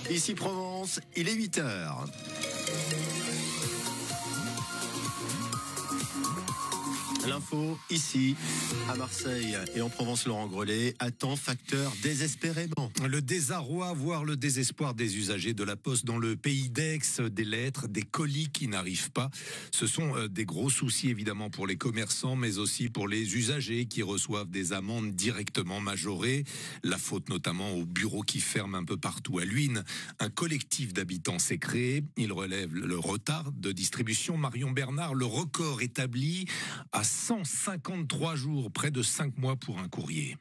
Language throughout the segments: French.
Ici Provence, il est 8h. L'info, ici, à Marseille et en Provence, Laurent Grelet attend facteur désespérément. Le désarroi, voire le désespoir des usagers de la Poste dans le pays d'Aix, des lettres, des colis qui n'arrivent pas. Ce sont des gros soucis évidemment pour les commerçants, mais aussi pour les usagers qui reçoivent des amendes directement majorées. La faute notamment aux bureaux qui ferment un peu partout. À Luynes, un collectif d'habitants s'est créé. Il relève le retard de distribution. Marion Bernard, le record établi à 153 jours, près de 5 mois pour un courrier.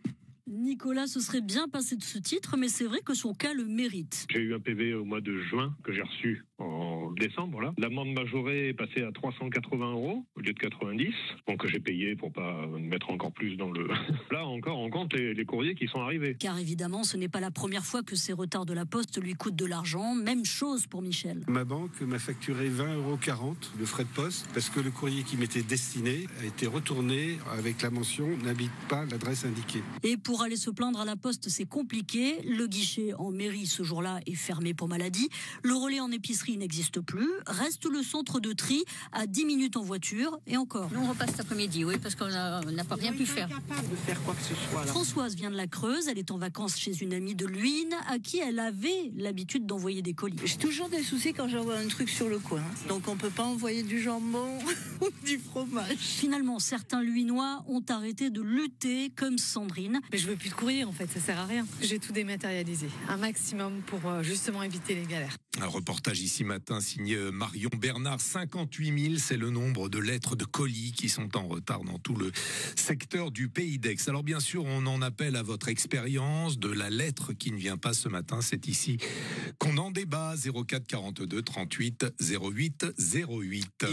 Nicolas se serait bien passé de ce titre, mais c'est vrai que son cas le mérite. J'ai eu un PV au mois de juin que j'ai reçu en décembre. Là. L'amende majorée est passée à 380 € au lieu de 90. Donc j'ai payé pour pas me mettre encore plus dans le... Là encore, on compte les courriers qui sont arrivés. Car évidemment, ce n'est pas la première fois que ces retards de la Poste lui coûtent de l'argent. Même chose pour Michel. Ma banque m'a facturé 20,40 € de frais de poste parce que le courrier qui m'était destiné a été retourné avec la mention « n'habite pas l'adresse indiquée ». Et pour aller se plaindre à la Poste, c'est compliqué. Le guichet en mairie ce jour-là est fermé pour maladie. Le relais en épicerie n'existe plus. Reste le centre de tri à 10 minutes en voiture et encore. Nous on repasse cet après-midi, oui, parce qu'on n'a pas rien pu faire. Incapable de faire quoi que ce soit. Là. Françoise vient de la Creuse. Elle est en vacances chez une amie de Luynes à qui elle avait l'habitude d'envoyer des colis. J'ai toujours des soucis quand j'envoie un truc sur le coin. Donc on peut pas envoyer du jambon ou du fromage. Finalement, certains Luynois ont arrêté de lutter comme Sandrine. Mais je veux plus de courrier en fait, ça sert à rien. J'ai tout dématérialisé, un maximum pour justement éviter les galères. Un reportage ici matin signé Marion Bernard. 58 000, c'est le nombre de lettres de colis qui sont en retard dans tout le secteur du pays d'Aix. Alors bien sûr, on en appelle à votre expérience de la lettre qui ne vient pas ce matin. C'est ici qu'on en débat. 04 42 38 08 08.